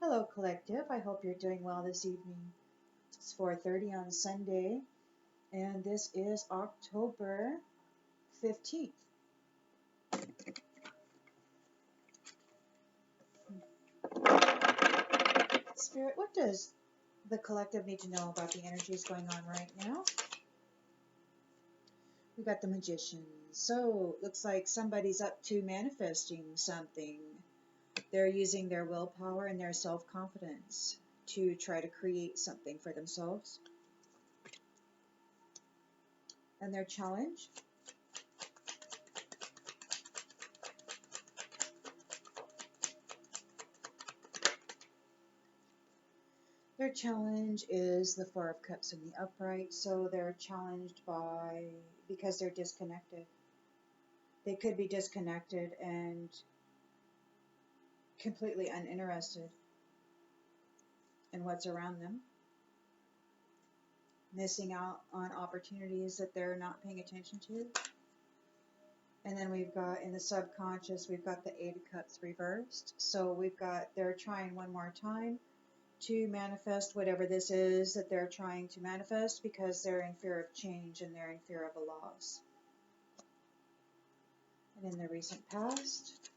Hello, Collective. I hope you're doing well this evening. It's 4:30 on Sunday, and this is October 15th. Spirit, what does the Collective need to know about the energies going on right now? We got the Magician. So, looks like somebody's up to manifesting something. They're using their willpower and their self-confidence to try to create something for themselves. And their challenge, is the Four of Cups in the upright, so they're challenged because they're disconnected. They could be disconnected and completely uninterested in what's around them, missing out on opportunities that they're not paying attention to. And then we've got in the subconscious, we've got the Eight of Cups reversed. So they're trying one more time to manifest whatever this is that they're trying to manifest because they're in fear of change and they're in fear of a loss. And in the recent past,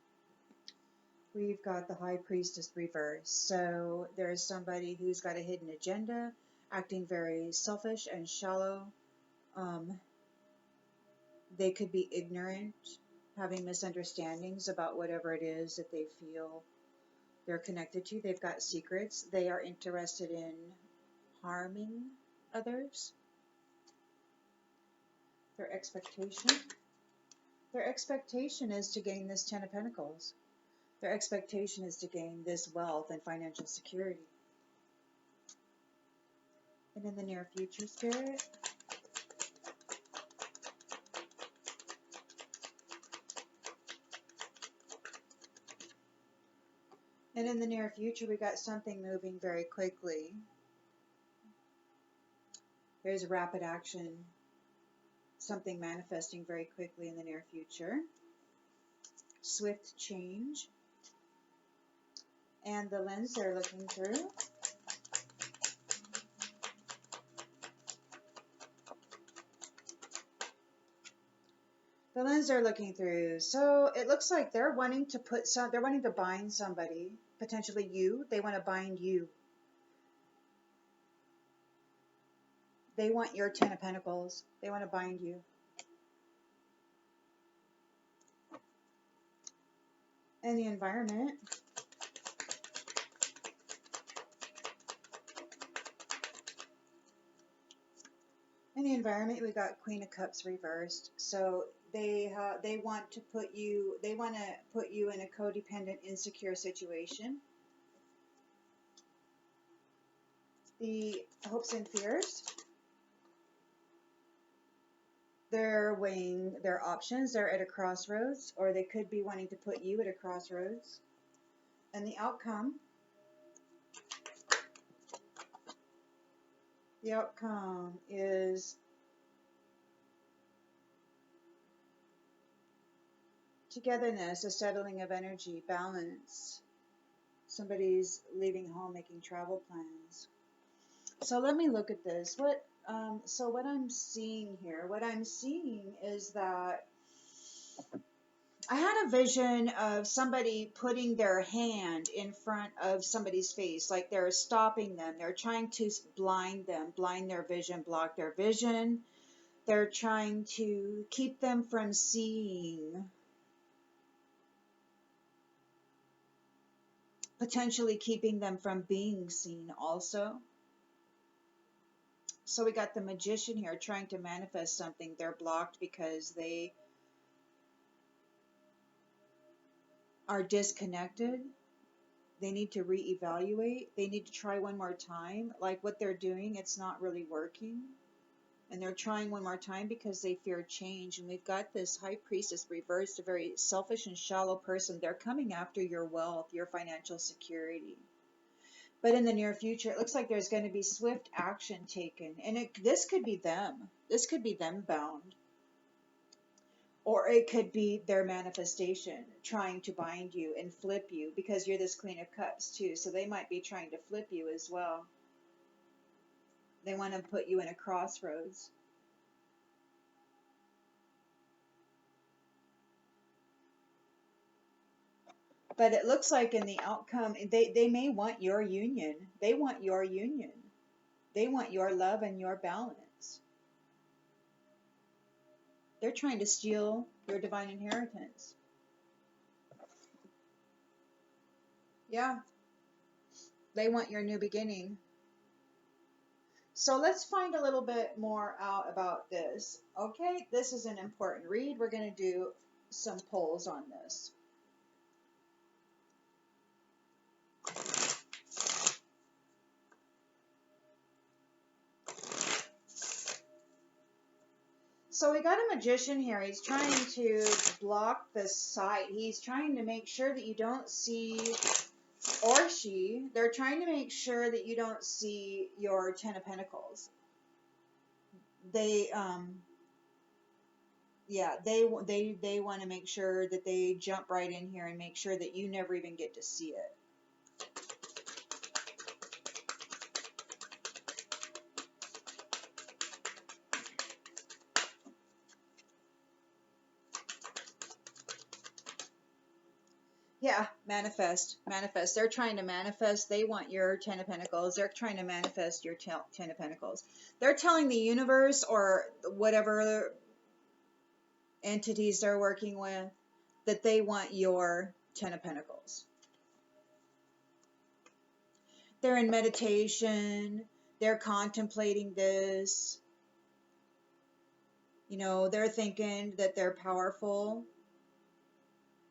we've got the High Priestess reversed. So there's somebody who's got a hidden agenda, acting very selfish and shallow. They could be ignorant, having misunderstandings about whatever it is that they feel they're connected to. They've got secrets. They are interested in harming others. Their expectation is to gain this Ten of Pentacles. Their expectation is to gain this wealth and financial security. And in the near future, Spirit, and in the near future, we got something moving very quickly. There's rapid action, something manifesting very quickly in the near future. Swift change. And the lens they're looking through. The lens they're looking through. So it looks like they're wanting to bind somebody, potentially you. They want to bind you. They want your Ten of Pentacles. They want to bind you. And the environment. In the environment, we got Queen of Cups reversed. So they want to put you in a codependent, insecure situation. The hopes and fears. They're weighing their options. They're at a crossroads, or they could be wanting to put you at a crossroads. And the outcome is togetherness, a settling of energy, balance. Somebody's leaving home, making travel plans. So let me look at this. What I'm seeing here, is that I had a vision of somebody putting their hand in front of somebody's face, like they're stopping them. They're trying to blind their vision, block their vision. They're trying to keep them from seeing, potentially keeping them from being seen also. So we got the Magician here trying to manifest something. They're blocked because they are disconnected. They need to reevaluate. They need to try one more time. Like what they're doing, it's not really working. And they're trying one more time because they fear change. And we've got this High Priestess reversed, a very selfish and shallow person. They're coming after your wealth, your financial security. But in the near future, it looks like there's going to be swift action taken. And this could be them. This could be them bound. Or it could be their manifestation trying to bind you and flip you, because you're this Queen of Cups too. So they might be trying to flip you as well. They want to put you in a crossroads. But it looks like in the outcome, they may want your union. They want your union. They want your love and your balance. They're trying to steal your divine inheritance. Yeah, they want your new beginning. So let's find a little bit more out about this. Okay, this is an important read. We're going to do some polls on this. So we got a magician here. He's trying to block the sight. He's trying to make sure that you don't see, or she, they're trying to make sure that you don't see your Ten of Pentacles. They, yeah, they want to make sure that they jump right in here and make sure that you never even get to see it. Yeah, manifest, manifest. They're trying to manifest. They want your Ten of Pentacles. They're trying to manifest your Ten of Pentacles. They're telling the universe or whatever entities they're working with that they want your Ten of Pentacles. They're in meditation. They're contemplating this. You know, they're thinking that they're powerful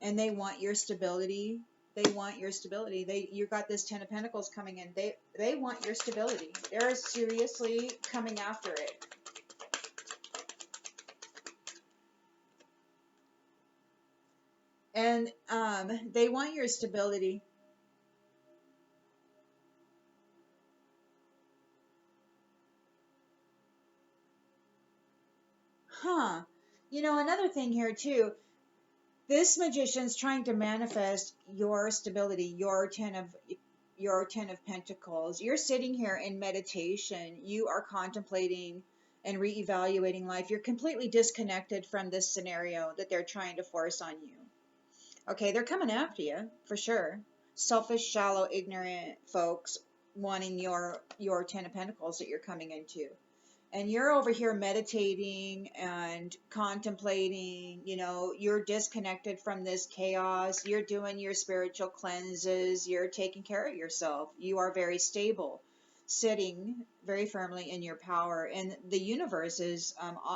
and they want your stability. They want your stability. You got this Ten of Pentacles coming in. They want your stability. They're seriously coming after it. And they want your stability. Huh. You know, another thing here too. This magician's trying to manifest your stability, your Ten of Pentacles. You're sitting here in meditation. You are contemplating and reevaluating life. You're completely disconnected from this scenario that they're trying to force on you. Okay, they're coming after you for sure. Selfish, shallow, ignorant folks wanting your Ten of Pentacles that you're coming into. And you're over here meditating and contemplating, you know, you're disconnected from this chaos. You're doing your spiritual cleanses. You're taking care of yourself. You are very stable, sitting very firmly in your power. And the universe is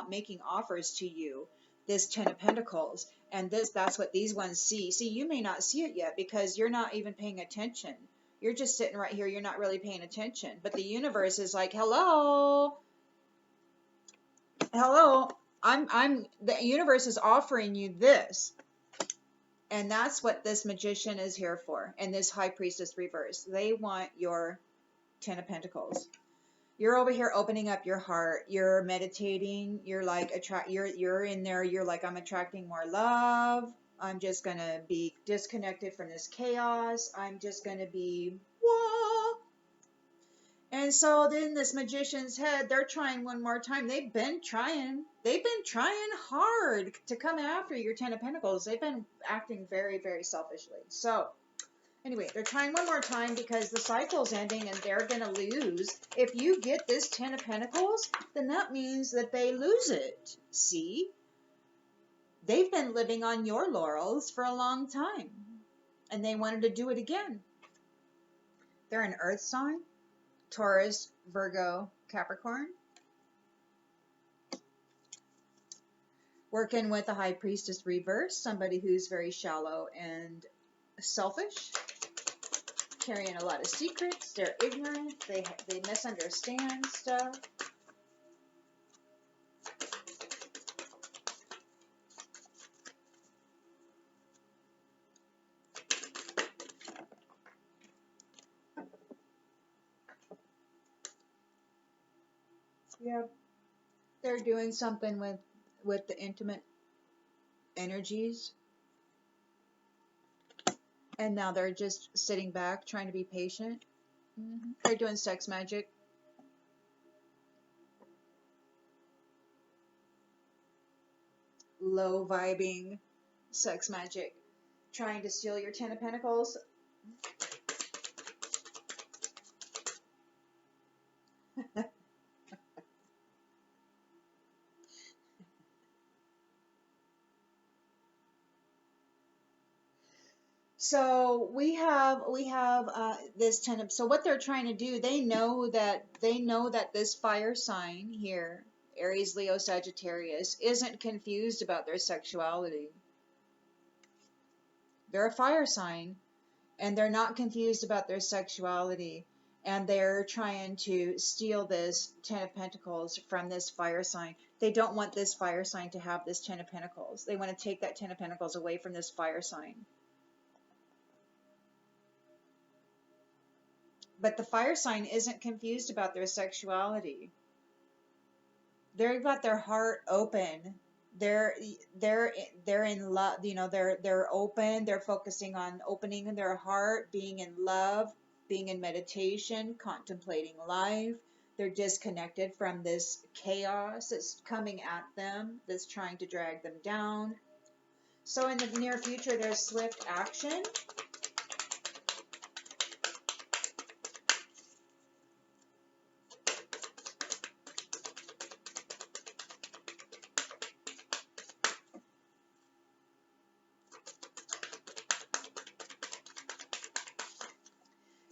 making offers to you, this Ten of Pentacles. And that's what these ones see. See, you may not see it yet because you're not even paying attention. You're just sitting right here. You're not really paying attention. But the universe is like, hello. Hello, the universe is offering you this. And that's what this magician is here for. And this high priestess reverse. They want your Ten of Pentacles. You're over here opening up your heart. You're meditating. You're like you're in there. You're like, I'm attracting more love. I'm just going to be disconnected from this chaos. I'm just going to be, whoa. And so then this magician's head, they're trying one more time. They've been trying hard to come after your Ten of Pentacles. They've been acting very, very selfishly. So anyway, they're trying one more time because the cycle's ending and they're going to lose. If you get this Ten of Pentacles, then that means that they lose it. See? They've been living on your laurels for a long time. And they wanted to do it again. They're an earth sign. Taurus, Virgo, Capricorn. Working with a high priestess reverse, somebody who's very shallow and selfish, carrying a lot of secrets. They're ignorant. They misunderstand stuff. Yeah, they're doing something with the intimate. energies. And now they're just sitting back, trying to be patient. They're doing sex magic. Low vibing sex magic. Trying to steal your Ten of Pentacles. So we have this Ten of, so what they're trying to do, they know that this fire sign here, Aries, Leo, Sagittarius, isn't confused about their sexuality. They're a fire sign, and they're not confused about their sexuality, and they're trying to steal this Ten of Pentacles from this fire sign. They don't want this fire sign to have this Ten of Pentacles. They want to take that Ten of Pentacles away from this fire sign. But the fire sign isn't confused about their sexuality. They've got their heart open. They're in love, you know, they're open, they're focusing on opening their heart, being in love, being in meditation, contemplating life. They're disconnected from this chaos that's coming at them, that's trying to drag them down. So in the near future, there's swift action.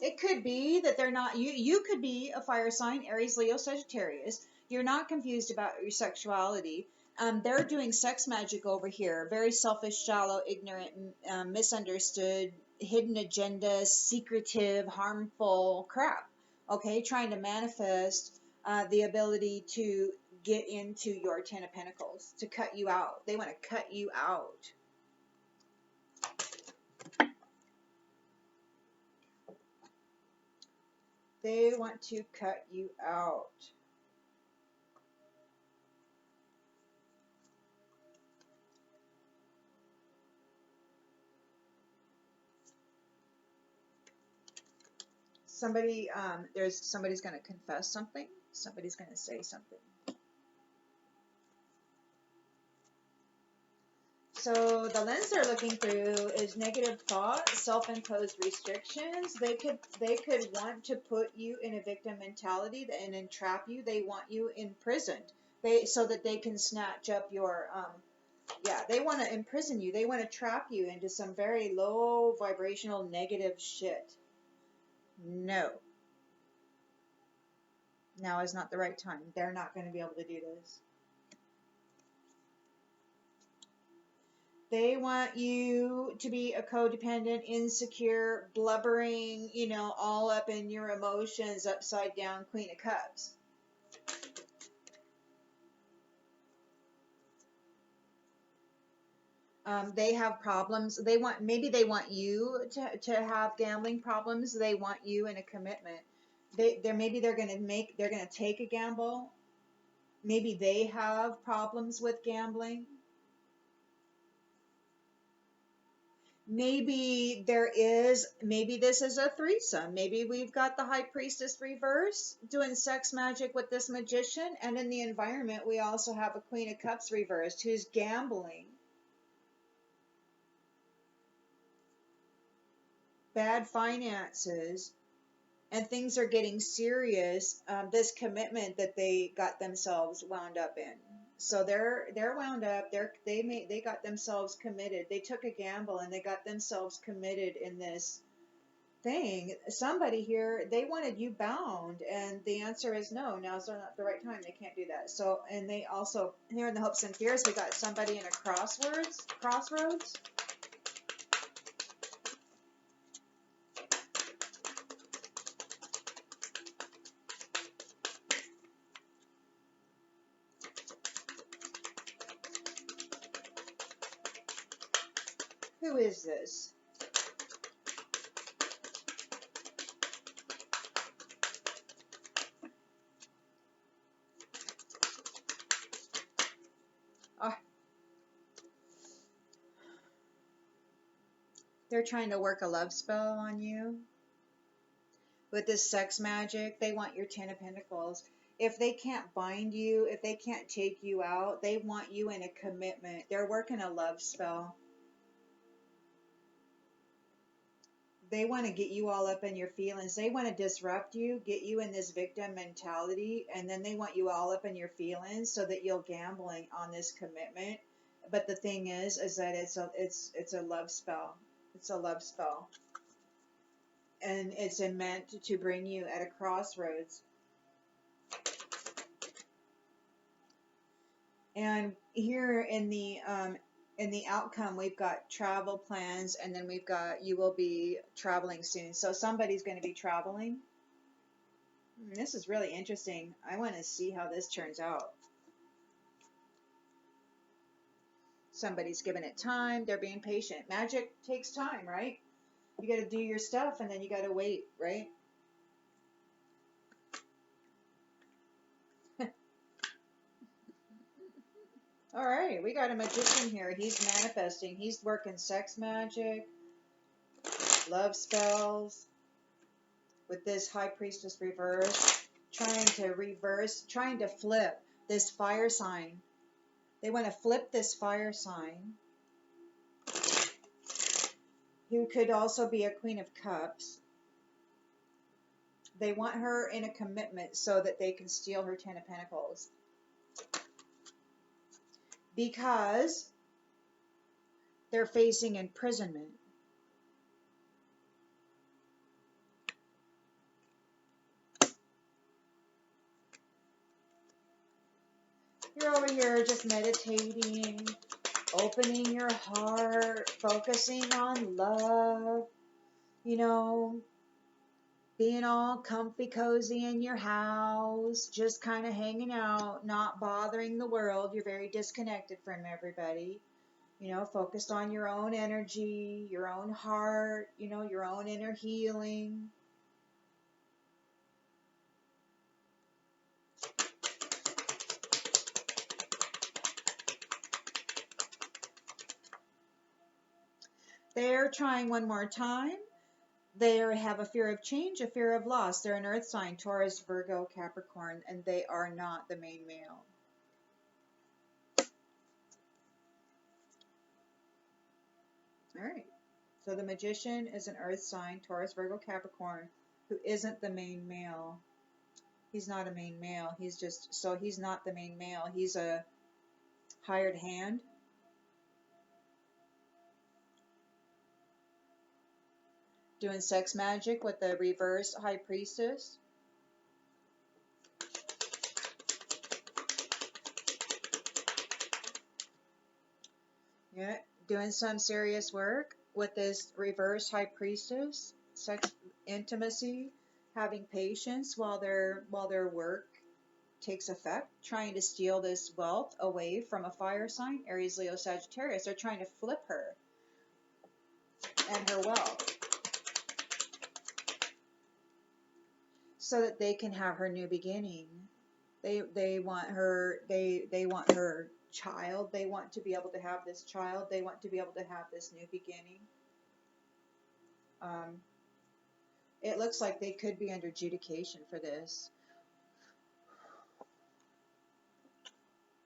It could be that they're not, you could be a fire sign, Aries, Leo, Sagittarius. You're not confused about your sexuality. They're doing sex magic over here. Very selfish, shallow, ignorant, misunderstood, hidden agenda, secretive, harmful crap. Okay, trying to manifest the ability to get into your Ten of Pentacles, to cut you out. They want to cut you out. They want to cut you out. Somebody's going to confess something. Somebody's going to say something. So the lens they're looking through is negative thought, self-imposed restrictions. They could want to put you in a victim mentality and entrap you. They want you imprisoned. So that they can snatch up your they want to imprison you. They want to trap you into some very low vibrational negative shit. No. Now is not the right time. They're not going to be able to do this. They want you to be a codependent, insecure, blubbering, you know, all up in your emotions, upside down Queen of Cups. They have problems. Maybe they want you to have gambling problems. They want you in a commitment. Maybe they're gonna take a gamble. Maybe they have problems with gambling. Maybe this is a threesome. Maybe we've got the High Priestess reverse doing sex magic with this magician, and in the environment we also have a Queen of Cups reversed who's gambling. Bad finances, and things are getting serious. This commitment that they got themselves wound up in. So they're wound up. They got themselves committed. They took a gamble and they got themselves committed in this thing. Somebody here, they wanted you bound, and the answer is no. Now's not the right time. They can't do that. So, and they also, here in the Hopes and Fears, we got somebody in a crossroads. Who is this? They're trying to work a love spell on you. With this sex magic, they want your Ten of Pentacles. If they can't bind you, if they can't take you out, they want you in a commitment. They're working a love spell. They want to get you all up in your feelings. They want to disrupt you, get you in this victim mentality, and then they want you all up in your feelings so that you'll gambling on this commitment. But the thing is that it's a love spell. It's a love spell. And it's meant to bring you at a crossroads. And here in the outcome, we've got travel plans, and then we've got you will be traveling soon. So somebody's going to be traveling. This is really interesting. I want to see how this turns out. Somebody's giving it time. They're being patient. Magic takes time, right? You got to do your stuff, and then you got to wait, right? All right, we got a magician here. He's manifesting. He's working sex magic, love spells, with this High Priestess reverse, trying to flip this fire sign. They want to flip this fire sign, who could also be a Queen of Cups. They want her in a commitment so that they can steal her Ten of Pentacles. Because they're facing imprisonment. You're over here just meditating, opening your heart, focusing on love, you know, being all comfy cozy in your house, just kind of hanging out, not bothering the world. You're very disconnected from everybody, you know, focused on your own energy, your own heart, you know, your own inner healing. They're trying one more time. They have a fear of change, a fear of loss. They're an earth sign, Taurus, Virgo, Capricorn, and they are not the main male. All right. So the magician is an earth sign, Taurus, Virgo, Capricorn, who isn't the main male. He's not a main male. He's not the main male. He's a hired hand. Doing sex magic with the reverse High Priestess. Yeah, doing some serious work with this reverse High Priestess. Sex, intimacy, having patience while their work takes effect, trying to steal this wealth away from a fire sign, Aries, Leo, Sagittarius. They're trying to flip her and her wealth so that they can have her new beginning. They want her child. They want to be able to have this child. They want to be able to have this new beginning. It looks like they could be under adjudication for this.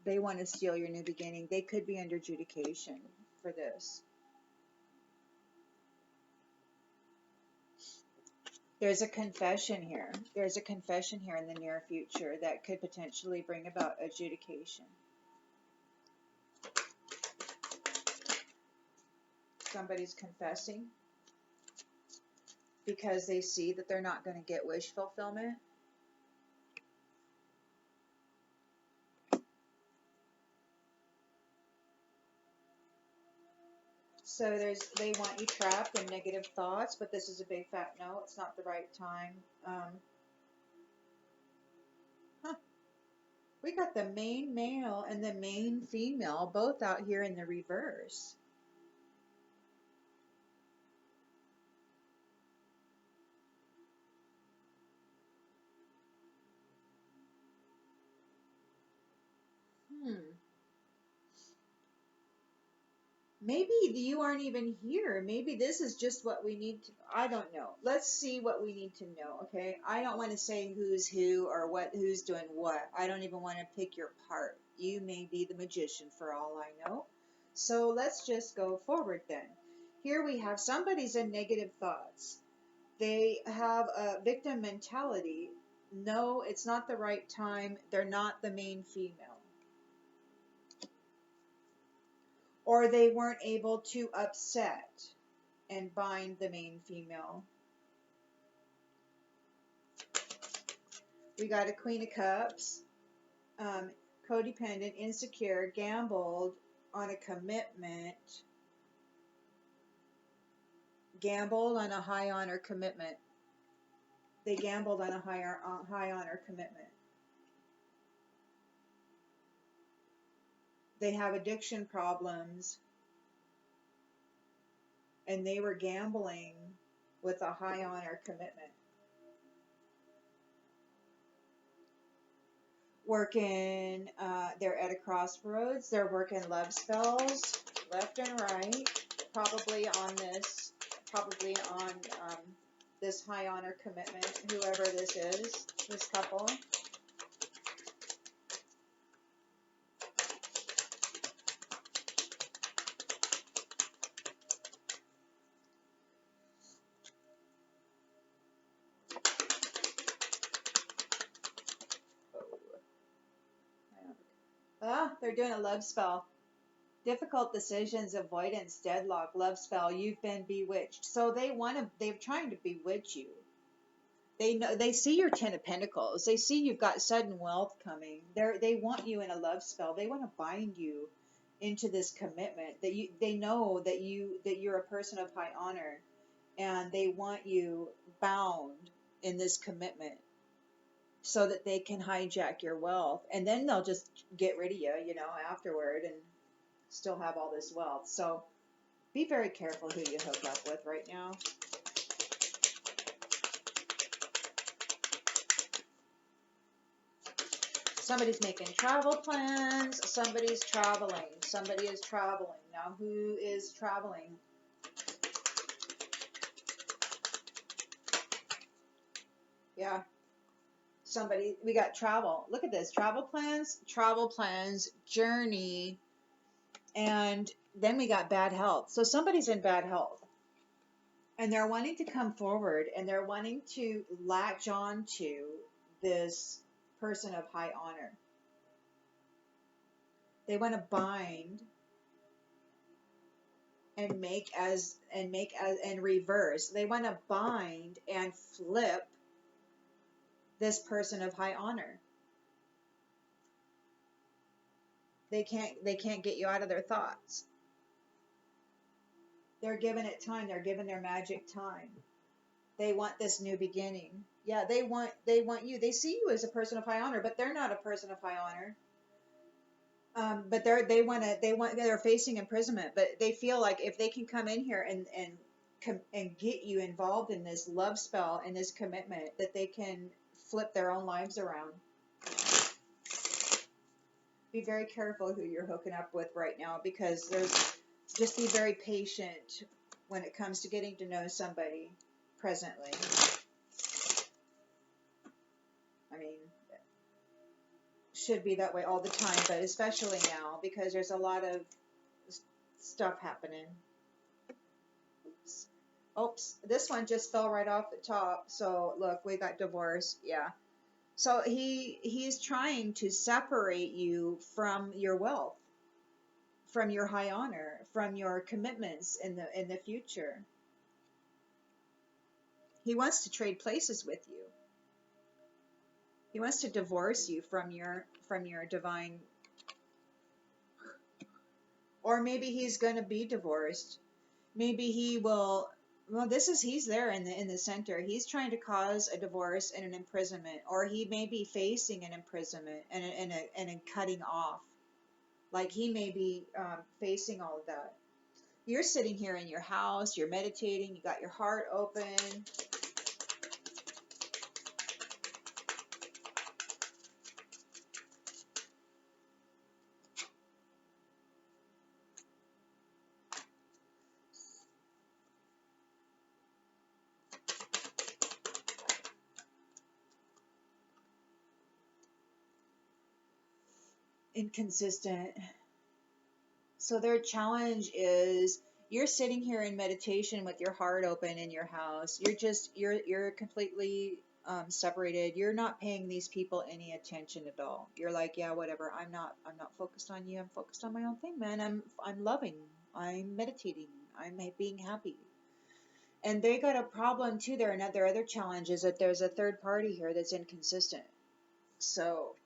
They want to steal your new beginning. They could be under adjudication for this. There's a confession here. There's a confession here in the near future that could potentially bring about adjudication. Somebody's confessing because they see that they're not going to get wish fulfillment. So they want you trapped in negative thoughts, but this is a big fat no. It's not the right time. We got the main male and the main female both out here in the reverse. Maybe you aren't even here. Maybe this is just what we need to, I don't know. Let's see what we need to know, okay? I don't want to say who's who or who's doing what. I don't even want to pick your part. You may be the magician for all I know. So let's just go forward then. Here we have somebody's in negative thoughts. They have a victim mentality. No, it's not the right time. They're not the main female. Or they weren't able to upset and bind the main female. We got a Queen of Cups, codependent, insecure, gambled on a commitment, gambled on a high honor commitment. They gambled on a high honor commitment. They have addiction problems, and they were gambling with a high honor commitment. Working, they're at a crossroads. They're working love spells left and right, probably on this high honor commitment, whoever this is, this couple. They're doing a love spell. Difficult decisions, avoidance, deadlock, love spell. You've been bewitched. So they're trying to bewitch you. They see your Ten of Pentacles. They see you've got sudden wealth coming. They want you in a love spell. They want to bind you into this commitment. They know that you're a person of high honor, and they want you bound in this commitment so that they can hijack your wealth, and then they'll just get rid of you, afterward, and still have all this wealth. So be very careful who you hook up with right now. Somebody's making travel plans. Somebody's traveling. Somebody is traveling. Now, who is traveling? Yeah. We got travel. Look at this. Travel plans, journey, and then we got bad health. So somebody's in bad health. And they're wanting to come forward, and they're wanting to latch on to this person of high honor. They want to bind and and reverse. They want to bind and flip this person of high honor. They can't get you out of their thoughts. They're giving it time. They're giving their magic time. They want this new beginning. Yeah, they want you. They see you as a person of high honor, but they're not a person of high honor. But they're facing imprisonment, but they feel like if they can come in here and get you involved in this love spell and this commitment, that they can flip their own lives around. Be very careful who you're hooking up with right now, because just be very patient when it comes to getting to know somebody presently. I mean, should be that way all the time, but especially now, because there's a lot of stuff happening. Oops, this one just fell right off the top. So look, we got divorce. Yeah. So he's trying to separate you from your wealth, from your high honor, from your commitments in the future. He wants to trade places with you. He wants to divorce you from your divine, or maybe he's going to be divorced. Maybe he will. Well, he's there in the center. He's trying to cause a divorce and an imprisonment, or he may be facing an imprisonment and a cutting off. Like he may be facing all of that. You're sitting here in your house, you're meditating, you got your heart open. inconsistent. So their challenge is you're sitting here in meditation with your heart open in your house. You're completely separated. You're not paying these people any attention at all. You're like, yeah, whatever. I'm not focused on you. I'm focused on my own thing, man. I'm loving. I'm meditating. I'm being happy. And they got a problem too. Their other challenge is that there's a third party here that's inconsistent. So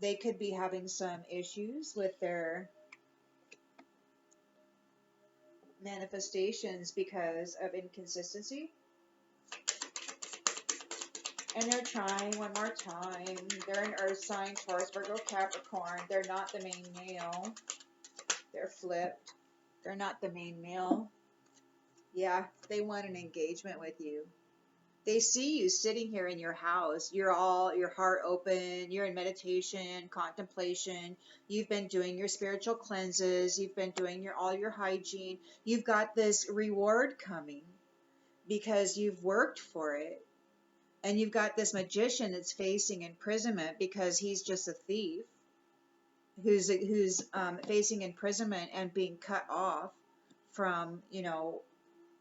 they could be having some issues with their manifestations because of inconsistency. And they're trying one more time. They're an earth sign, Taurus, Virgo, Capricorn. They're not the main male. They're flipped. They're not the main male. Yeah, they want an engagement with you. They see you sitting here in your house. You're all your heart open. You're in meditation, contemplation. You've been doing your spiritual cleanses. You've been doing all your hygiene. You've got this reward coming because you've worked for it. And you've got this magician that's facing imprisonment because he's just a thief who's facing imprisonment and being cut off from,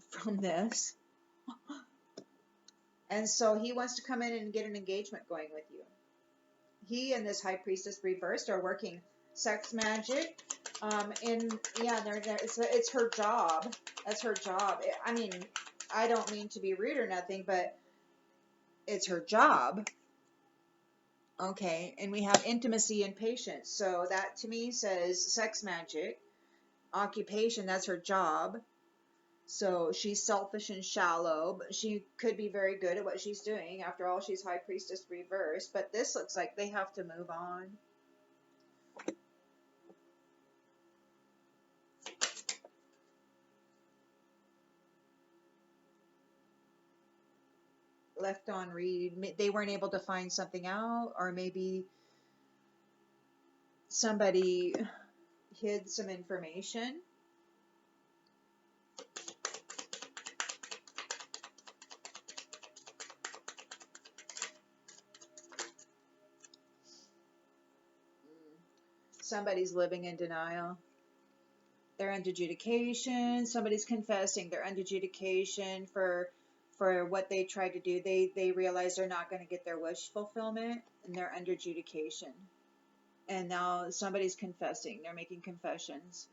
from this. And so he wants to come in and get an engagement going with you. He and this high priestess reversed are working sex magic. It's her job. That's her job. I mean, I don't mean to be rude or nothing, but it's her job. Okay, and we have intimacy and patience. So that to me says sex magic, occupation, that's her job. So she's selfish and shallow, but she could be very good at what she's doing. After all, she's high priestess reversed, but this looks like they have to move on. Left on read. They weren't able to find something out, or maybe somebody hid some information. Somebody's living in denial. They're under adjudication. Somebody's confessing. They're under adjudication for what they tried to do. They realize they're not going to get their wish fulfillment, and they're under adjudication. And now somebody's confessing. They're making confessions.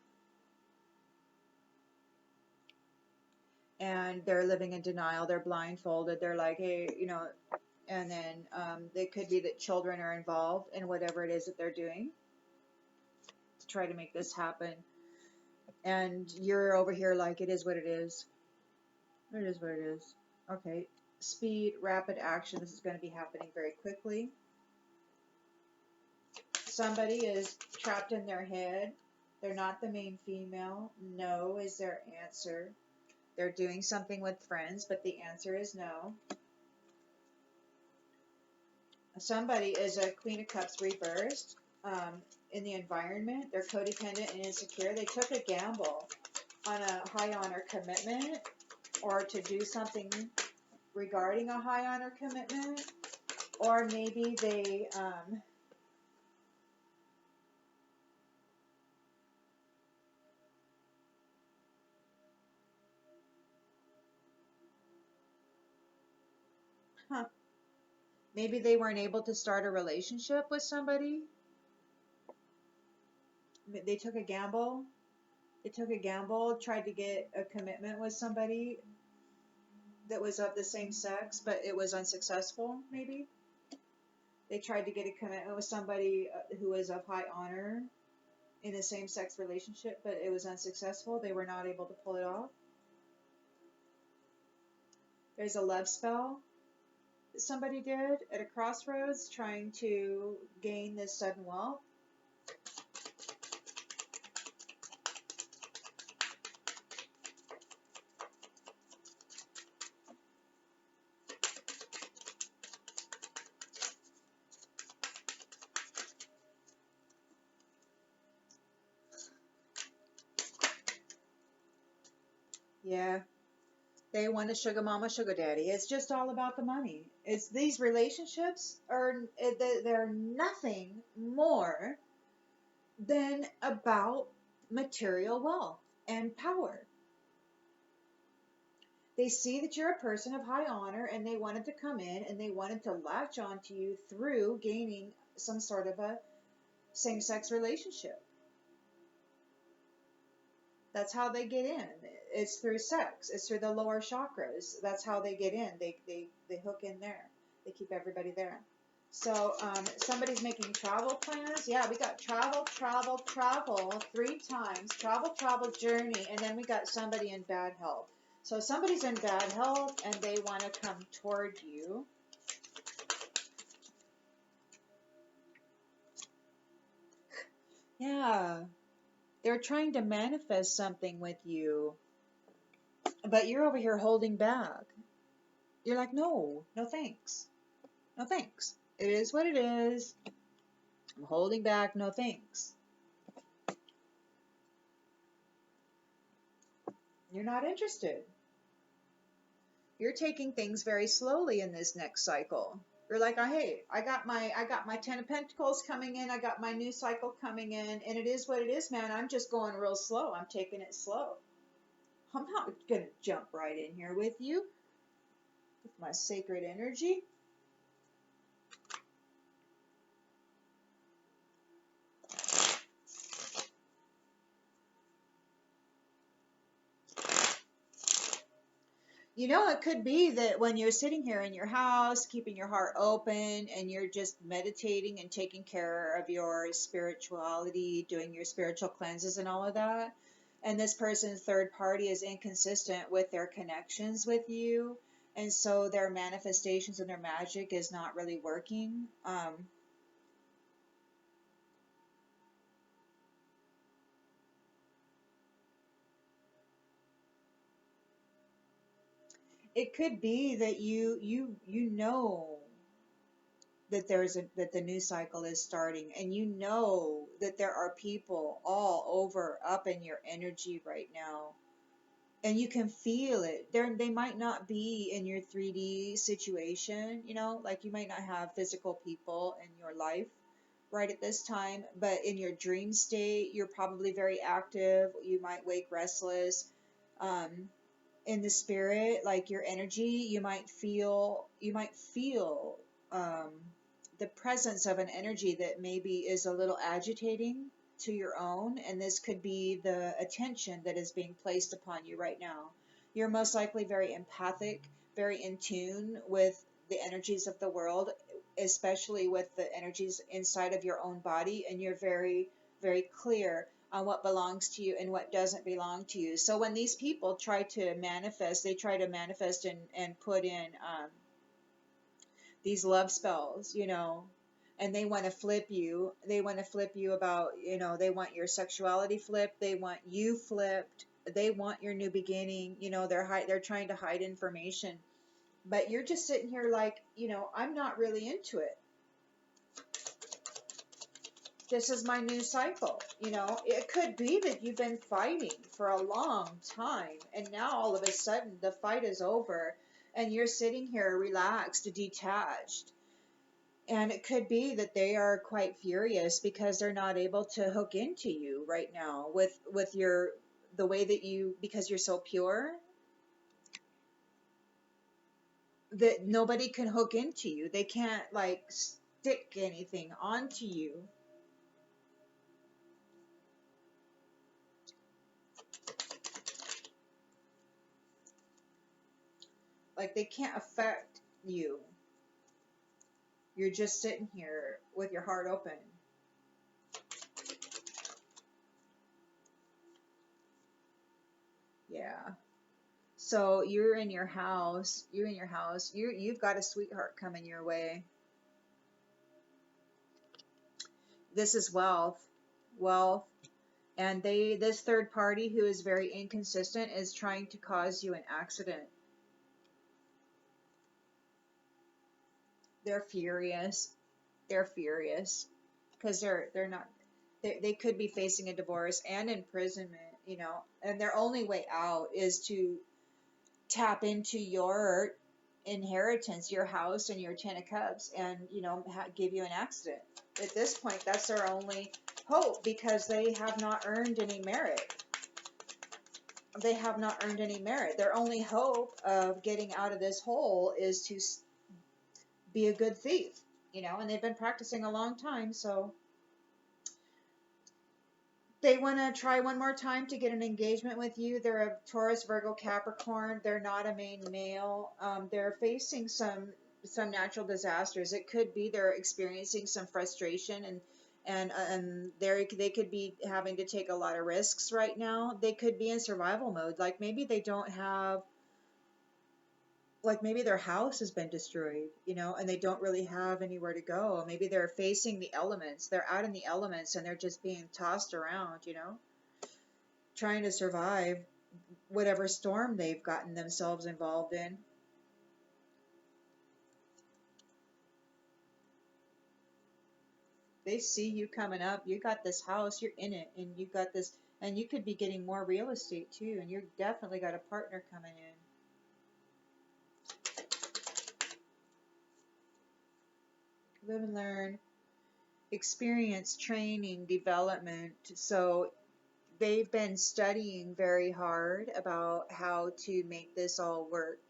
And they're living in denial. They're blindfolded. They're like, hey, and then it could be that children are involved in whatever it is that they're doing to try to make this happen. And you're over here like, it is what it is. It is what it is. Okay. Speed, rapid action. This is going to be happening very quickly. Somebody is trapped in their head. They're not the main female. No is their answer. They're doing something with friends, but the answer is no. Somebody is a Queen of Cups reversed in the environment. They're codependent and insecure. They took a gamble on a high honor commitment or to do something regarding a high honor commitment. Or maybe they maybe they weren't able to start a relationship with somebody. They took a gamble. Tried to get a commitment with somebody that was of the same sex, but it was unsuccessful, maybe. They tried to get a commitment with somebody who was of high honor in a same-sex relationship, but it was unsuccessful. They were not able to pull it off. There's a love spell that somebody did at a crossroads trying to gain this sudden wealth. Yeah. They want a sugar mama, sugar daddy. It's just all about the money. It's these relationships are they're nothing more than about material wealth and power. They see that you're a person of high honor and they wanted to come in and they wanted to latch onto you through gaining some sort of a same-sex relationship. That's how they get in. It's through sex. It's through the lower chakras. That's how they get in. They hook in there. They keep everybody there. So somebody's making travel plans. Yeah, we got travel, travel, travel 3 times. Travel, travel, journey. And then we got somebody in bad health. So somebody's in bad health and they want to come toward you. Yeah. They're trying to manifest something with you. But you're over here holding back. You're like, no, no thanks. No thanks. It is what it is. I'm holding back, no thanks. You're not interested. You're taking things very slowly in this next cycle. You're like, oh, hey, I got my 10 of Pentacles coming in, I got my new cycle coming in, and it is what it is, man. I'm just going real slow. I'm taking it slow. I'm not gonna jump right in here with you with my sacred energy. You know, it could be that when you're sitting here in your house, keeping your heart open, and you're just meditating and taking care of your spirituality, doing your spiritual cleanses and all of that, and this person's third party is inconsistent with their connections with you, and so their manifestations and their magic is not really working. It could be that you know that that the news cycle is starting, and you know that there are people all over up in your energy right now, and you can feel it. They might not be in your 3D situation, you know, like you might not have physical people in your life right at this time, but in your dream state you're probably very active. You might wake restless. In the spirit, like your energy, you might feel um, the presence of an energy that maybe is a little agitating to your own, and this could be the attention that is being placed upon you right now. You're most likely very empathic, very in tune with the energies of the world, especially with the energies inside of your own body, and you're very, very clear on what belongs to you and what doesn't belong to you. So when these people try to manifest, they try to manifest and put in these love spells, you know, and they want to flip you. They want to flip you about, you know, they want your sexuality flipped. They want you flipped. They want your new beginning. You know, they're trying to hide information. But you're just sitting here like, you know, I'm not really into it. This is my new cycle. You know, it could be that you've been fighting for a long time, and now all of a sudden the fight is over and you're sitting here relaxed, detached. And it could be that they are quite furious because they're not able to hook into you right now with your the way that you, because you're so pure that nobody can hook into you. They can't like stick anything onto you. Like they can't affect you. You're just sitting here with your heart open. Yeah. So you're in your house. You're in your house. You've got a sweetheart coming your way. This is wealth. Wealth. And this third party who is very inconsistent is trying to cause you an accident. They're furious. They're furious because they're not. They could be facing a divorce and imprisonment, you know, and their only way out is to tap into your inheritance, your house and your 10 of cups, and give you an accident. At this point, that's their only hope, because they have not earned any merit. They have not earned any merit. Their only hope of getting out of this hole is to be a good thief, and they've been practicing a long time, so they want to try one more time to get an engagement with you. They're a Taurus, Virgo, Capricorn. They're not a main male. They're facing some natural disasters. It could be they're experiencing some frustration, and they could be having to take a lot of risks right now. They could be in survival mode. Like maybe they don't have, like maybe their house has been destroyed, and they don't really have anywhere to go. Maybe they're facing the elements. They're out in the elements and they're just being tossed around, trying to survive whatever storm they've gotten themselves involved in. They see you coming up. You got this house, you're in it, and you got this, and you could be getting more real estate too, and you're definitely got a partner coming in. Live and learn, experience, training, development. So they've been studying very hard about how to make this all work,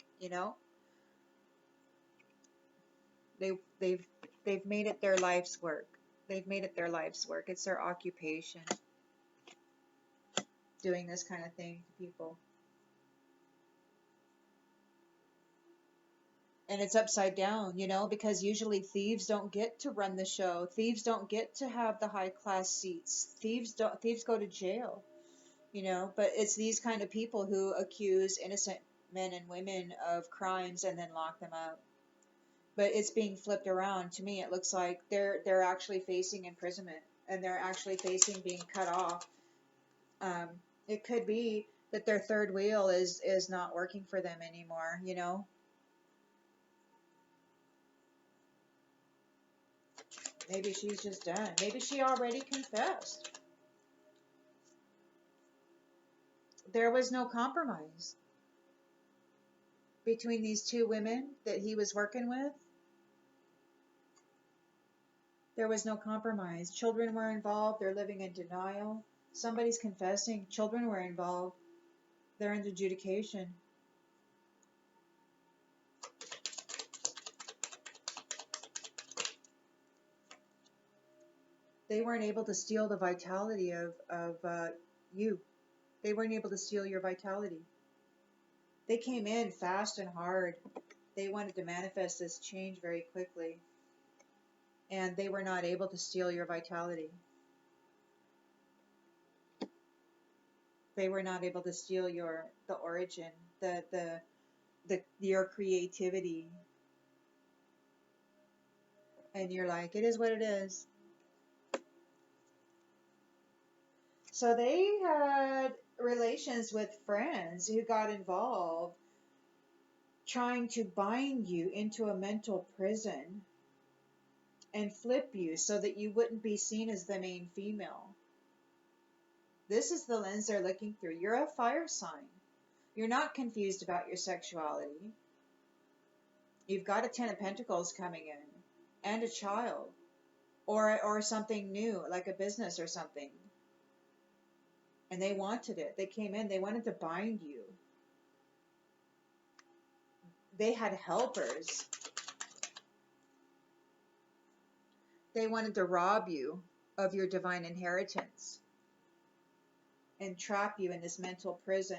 They they've they've made it their life's work. They've made it their life's work. It's their occupation, doing this kind of thing to people. And it's upside down, because usually thieves don't get to run the show. Thieves don't get to have the high class seats. Thieves go to jail, but it's these kind of people who accuse innocent men and women of crimes and then lock them up. But it's being flipped around. To me, it looks like they're actually facing imprisonment, and they're actually facing being cut off. It could be that their third wheel is not working for them anymore, Maybe she's just done. Maybe she already confessed. There was no compromise between these two women that he was working with. There was no compromise. Children were involved. They're living in denial. Somebody's confessing. Children were involved. They're in adjudication. They weren't able to steal the vitality of you. They weren't able to steal your vitality. They came in fast and hard. They wanted to manifest this change very quickly. And they were not able to steal your vitality. They were not able to steal the origin, your creativity. And you're like, it is what it is. So they had relations with friends who got involved, trying to bind you into a mental prison and flip you so that you wouldn't be seen as the main female. This is the lens they're looking through. You're a fire sign. You're not confused about your sexuality. You've got a 10 of Pentacles coming in, and a child, or something new, like a business or something. And they wanted it. They came in, they wanted to bind you. They had helpers. They wanted to rob you of your divine inheritance and trap you in this mental prison.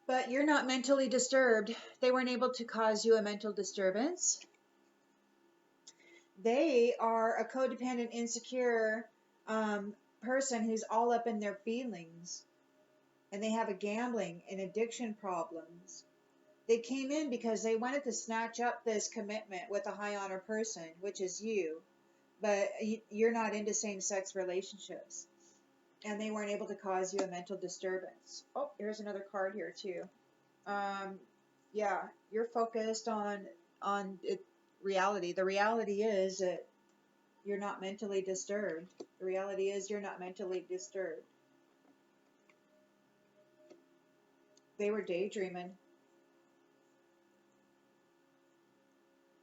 But you're not mentally disturbed. They weren't able to cause you a mental disturbance. They are a codependent, insecure person who's all up in their feelings. And they have a gambling and addiction problems. They came in because they wanted to snatch up this commitment with a high honor person, which is you. But you're not into same-sex relationships. And they weren't able to cause you a mental disturbance. Oh, here's another card here too. Yeah, you're focused on it, reality. The reality is that you're not mentally disturbed. The reality is you're not mentally disturbed. They were daydreaming.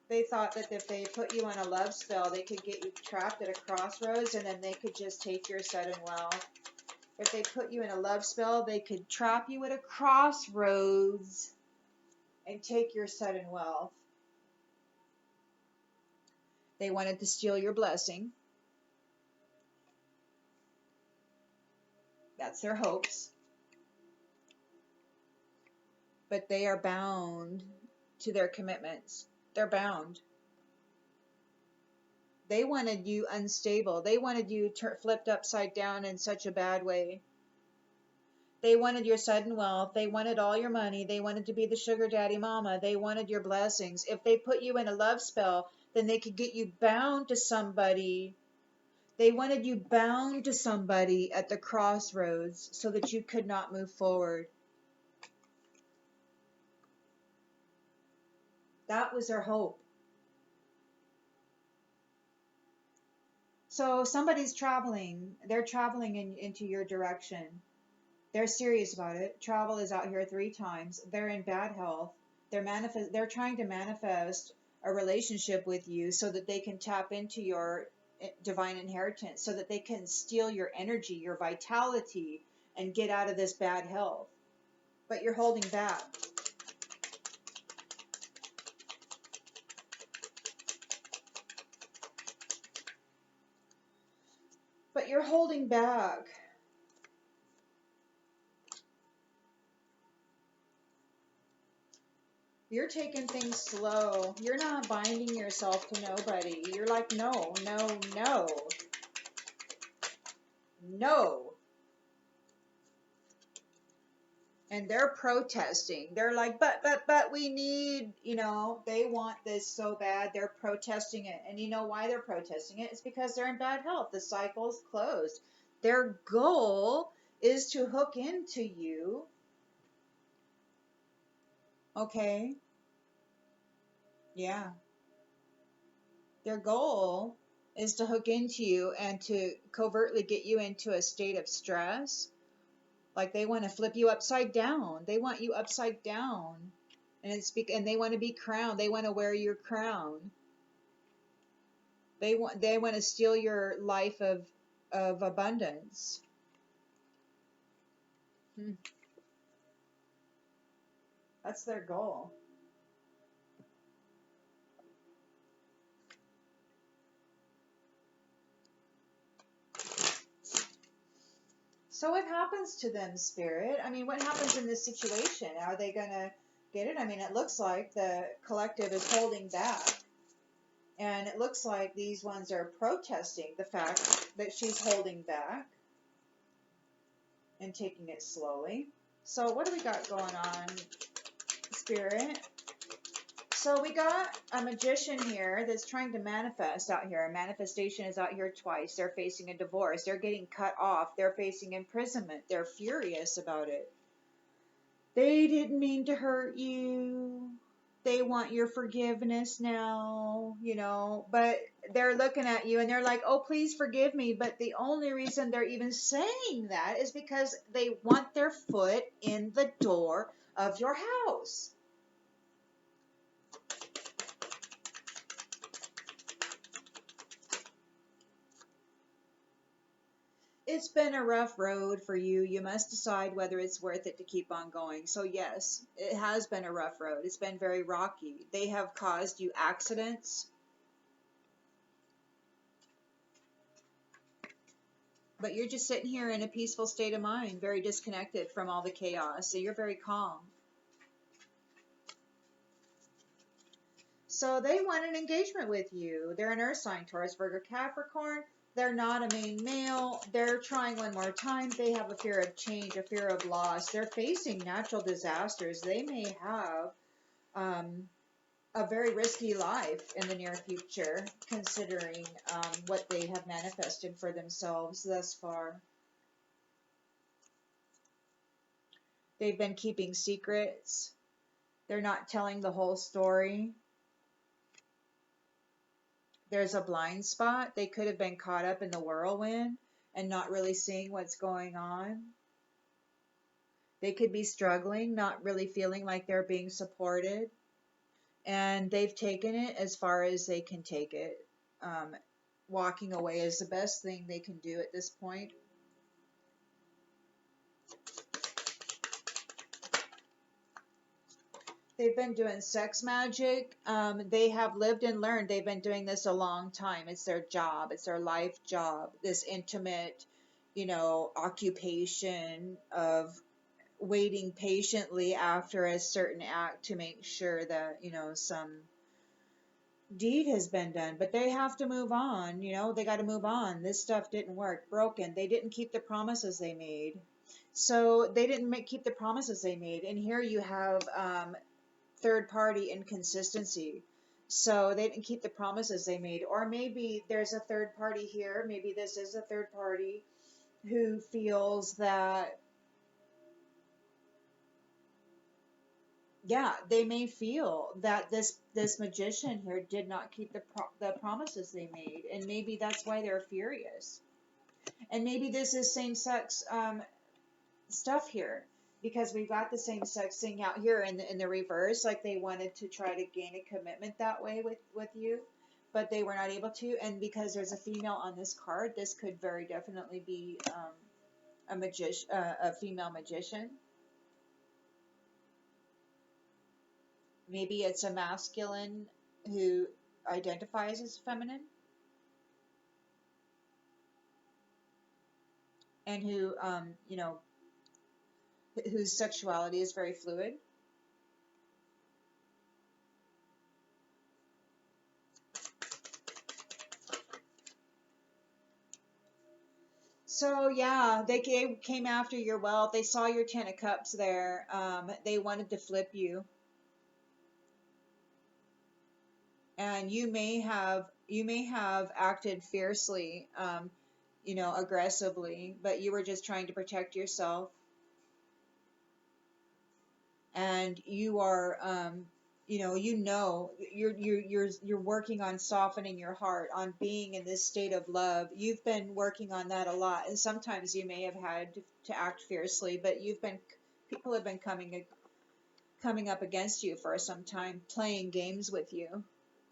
They thought that if they put you on a love spell, they could get you trapped at a crossroads and then they could just take your sudden wealth. If they put you in a love spell, they could trap you at a crossroads and take your sudden wealth. They wanted to steal your blessing. That's their hopes. But they are bound to their commitments. They're bound. They wanted you unstable. They wanted you flipped upside down in such a bad way. They wanted your sudden wealth. They wanted all your money. They wanted to be the sugar daddy mama. They wanted your blessings. If they put you in a love spell, then they could get you bound to somebody. They wanted you bound to somebody at the crossroads so that you could not move forward. That was their hope. So somebody's traveling. They're traveling into your direction. They're serious about it. Travel is out here 3 times. They're in bad health. They're trying to manifest a relationship with you so that they can tap into your divine inheritance, so that they can steal your energy, your vitality, and get out of this bad health. But you're holding back. But you're holding back. You're taking things slow. You're not binding yourself to nobody. You're like, no, no, no. No. And they're protesting. They're like, but we need, they want this so bad. They're protesting it. And you know why they're protesting it? It's because they're in bad health. The cycle's closed. Their goal is to hook into you. Okay. Yeah. Their goal is to hook into you and to covertly get you into a state of stress. Like they want to flip you upside down. They want you upside down. And they want to be crowned. They want to wear your crown. They want to steal your life of abundance. That's their goal. So what happens to them, Spirit? I mean, what happens in this situation? Are they going to get it? I mean, it looks like the collective is holding back. And it looks like these ones are protesting the fact that she's holding back and taking it slowly. So what do we got going on, Spirit? So we got a magician here that's trying to manifest out here. A manifestation is out here twice. They're facing a divorce. They're getting cut off. They're facing imprisonment. They're furious about it. They didn't mean to hurt you. They want your forgiveness now, but they're looking at you and they're like, oh, please forgive me. But the only reason they're even saying that is because they want their foot in the door of your house. It's been a rough road for you. You must decide whether it's worth it to keep on going. So yes, it has been a rough road. It's been very rocky. They have caused you accidents. But you're just sitting here in a peaceful state of mind, very disconnected from all the chaos. So you're very calm. So they want an engagement with you. They're an earth sign, Taurus, Virgo, Capricorn. They're not a main male. They're trying one more time. They have a fear of change, a fear of loss. They're facing natural disasters. They may have a very risky life in the near future, considering what they have manifested for themselves thus far. They've been keeping secrets. They're not telling the whole story. There's a blind spot. They could have been caught up in the whirlwind and not really seeing what's going on. They could be struggling, not really feeling like they're being supported. And they've taken it as far as they can take it. Walking away is the best thing they can do at this point. They've been doing sex magic. They have lived and learned. They've been doing this a long time. It's their job. It's their life job. This intimate, occupation of waiting patiently after a certain act to make sure that, some deed has been done. But they have to move on. They got to move on. This stuff didn't work. Broken. They didn't keep the promises they made. So they didn't keep the promises they made. And here you have third party inconsistency. So they didn't keep the promises they made. Or maybe there's a third party here. Maybe this is a third party who feels that, yeah, they may feel that this magician here did not keep the promises they made. And maybe that's why they're furious. And maybe this is same-sex stuff here, because we've got the same sex thing out here in the reverse, like they wanted to try to gain a commitment that way with you, but they were not able to. And because there's a female on this card, this could very definitely be a female magician. Maybe it's a masculine who identifies as feminine and who whose sexuality is very fluid. So yeah, they came after your wealth. They saw your Ten of Cups there. They wanted to flip you, and you may have acted fiercely, aggressively, but you were just trying to protect yourself. And you are, you're working on softening your heart, on being in this state of love. You've been working on that a lot, and sometimes you may have had to act fiercely, but people have been coming up against you for some time, playing games with you,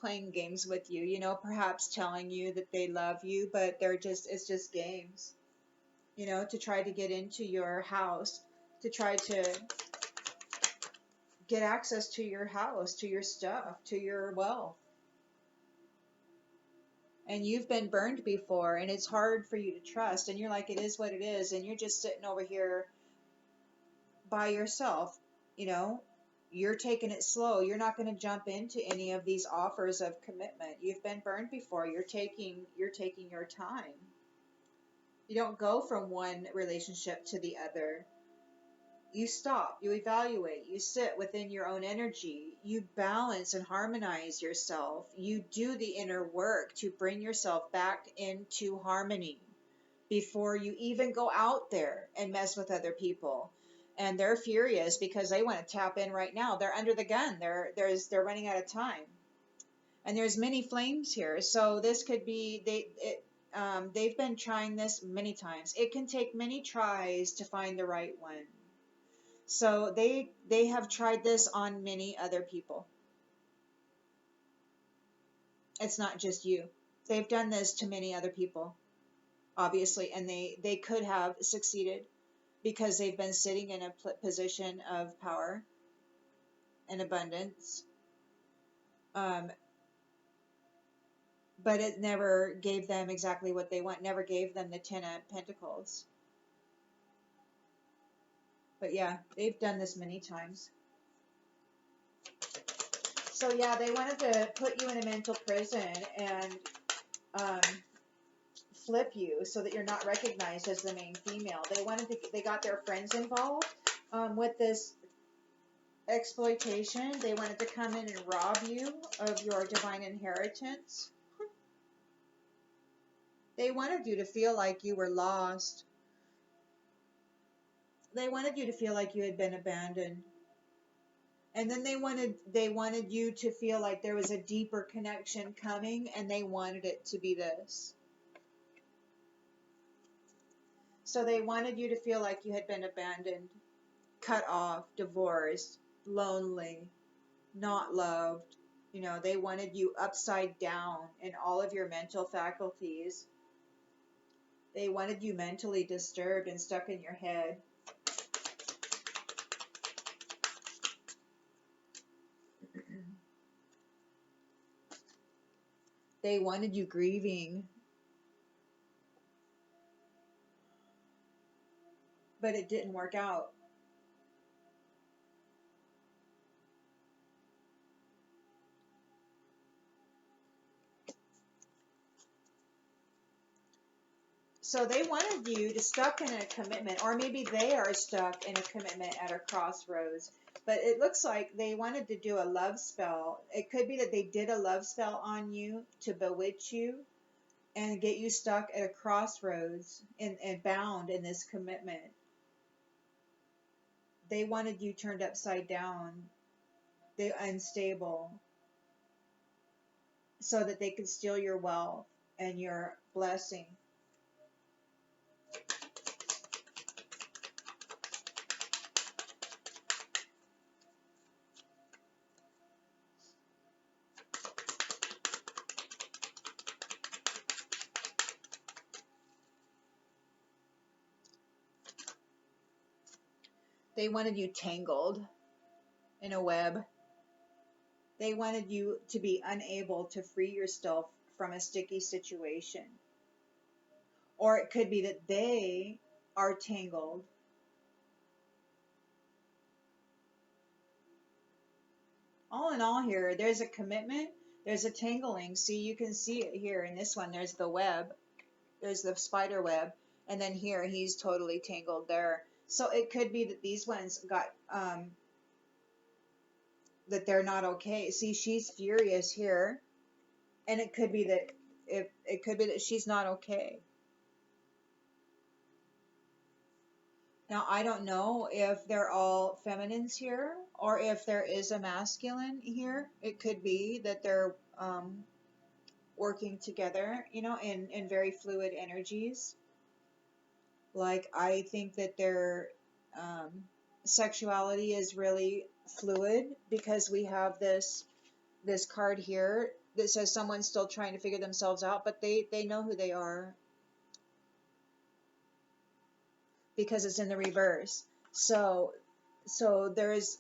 perhaps telling you that they love you, but it's just games, to try to get into your house, to try to get access to your house, to your stuff, to your wealth. And you've been burned before, and it's hard for you to trust, and you're like, it is what it is, and you're just sitting over here by yourself. You're taking it slow. You're not going to jump into any of these offers of commitment. You've been burned before. You're taking your time. You don't go from one relationship to the other. You stop, you evaluate, you sit within your own energy, you balance and harmonize yourself, you do the inner work to bring yourself back into harmony before you even go out there and mess with other people. And they're furious because they want to tap in right now. They're under the gun. They're running out of time. And there's many flames here. So this could be, they've been trying this many times. It can take many tries to find the right one. So they have tried this on many other people. It's not just you. They've done this to many other people, obviously, and they could have succeeded because they've been sitting in a position of power and abundance. But it never gave them exactly what they want, never gave them the 10 of Pentacles. But yeah, they've done this many times. So yeah, they wanted to put you in a mental prison and flip you so that you're not recognized as the main female. They got their friends involved with this exploitation. They wanted to come in and rob you of your divine inheritance. They wanted you to feel like you were lost. They wanted you to feel like you had been abandoned. And then they wanted you to feel like there was a deeper connection coming, and they wanted it to be this. So they wanted you to feel like you had been abandoned, cut off, divorced, lonely, not loved. You know, they wanted you upside down in all of your mental faculties. They wanted you mentally disturbed and stuck in your head. They wanted you grieving, but it didn't work out. So they wanted you to stuck in a commitment, or maybe they are stuck in a commitment at a crossroads. But it looks like they wanted to do a love spell. It could be that they did a love spell on you to bewitch you and get you stuck at a crossroads and bound in this commitment. They wanted you turned upside down, they unstable, so that they could steal your wealth and your blessing. They wanted you tangled in a web. They wanted you to be unable to free yourself from a sticky situation. Or it could be that they are tangled. All in all here, there's a commitment, there's a tangling. See, you can see it here in this one. There's the web, there's the spider web, and then here he's totally tangled there. So it could be that these ones got, that they're not okay. See, she's furious here, and it could be that it could be that she's not okay. Now, I don't know if they're all feminines here or if there is a masculine here. It could be that they're working together, you know, in very fluid energies. Like, I think that their sexuality is really fluid, because we have this card here that says someone's still trying to figure themselves out, but they know who they are, because it's in the reverse. So there's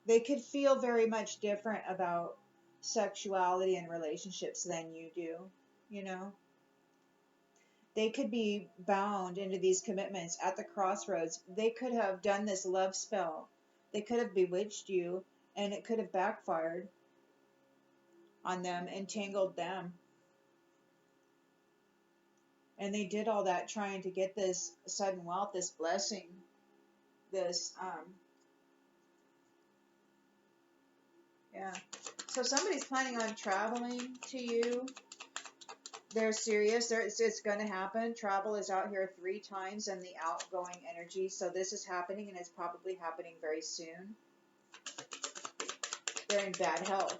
they could feel very much different about sexuality and relationships than you do, you know. They could be bound into these commitments at the crossroads. They could have done this love spell. They could have bewitched you, and it could have backfired on them and tangled them. And they did all that trying to get this sudden wealth, this blessing, this, yeah. So somebody's planning on traveling to you. They're serious. It's going to happen. Travel is out here 3 times in the outgoing energy. So this is happening, and it's probably happening very soon. They're in bad health.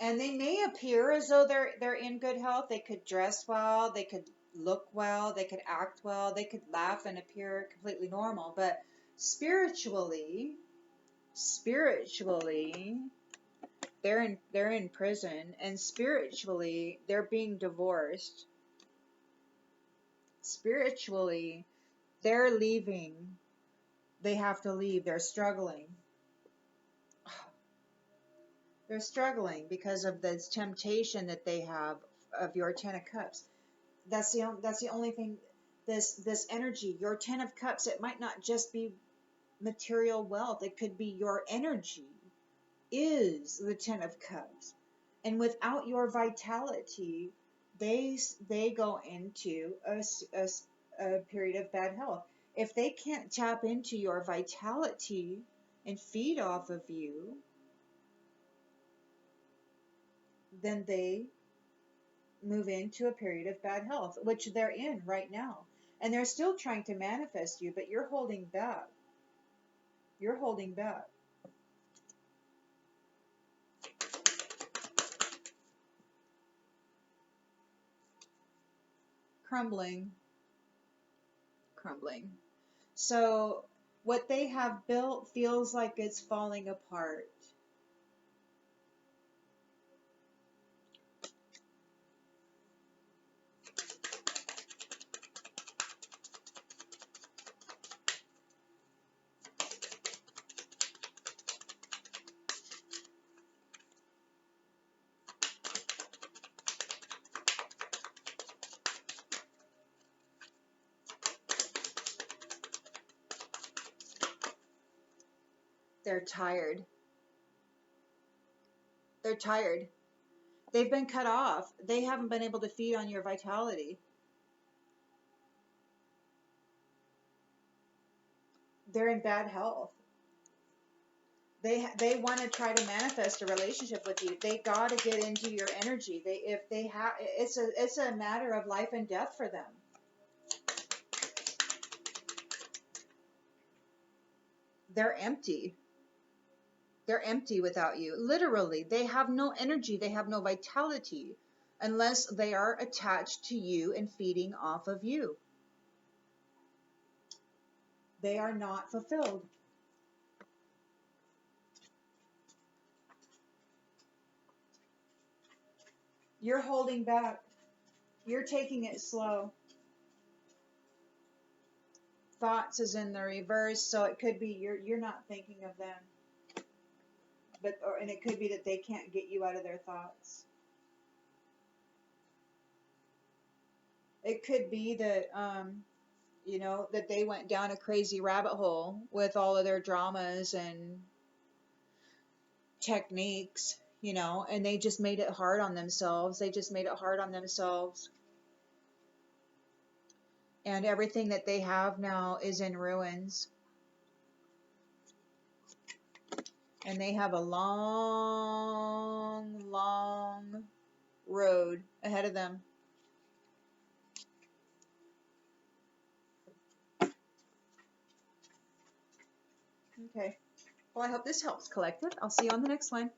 And they may appear as though they're in good health. They could dress well, they could look well, they could act well, they could laugh and appear completely normal. But spiritually, they're in prison, and spiritually they're being divorced. Spiritually, they're leaving. They have to leave. They're struggling. They're struggling because of this temptation that they have of your 10 of Cups. That's the only thing. This energy, your 10 of Cups, it might not just be material wealth. It could be your energy is the 10 of Cups. And without your vitality, they go into a period of bad health. If they can't tap into your vitality and feed off of you, then they move into a period of bad health, which they're in right now. And they're still trying to manifest you, but you're holding back. You're holding back. Crumbling. Crumbling. So what they have built feels like it's falling apart. They're tired. They're tired. They've been cut off. They haven't been able to feed on your vitality. They're in bad health. They want to try to manifest a relationship with you. They got to get into your energy. It's a matter of life and death for them. They're empty. They're empty without you. Literally, they have no energy. They have no vitality unless they are attached to you and feeding off of you. They are not fulfilled. You're holding back. You're taking it slow. Thoughts is in the reverse, so it could be you're not thinking of them. And it could be that they can't get you out of their thoughts. It could be that that they went down a crazy rabbit hole with all of their dramas and techniques, and they just made it hard on themselves. And everything that they have now is in ruins. And they have a long, long road ahead of them. Okay. Well, I hope this helps, Collective. I'll see you on the next one.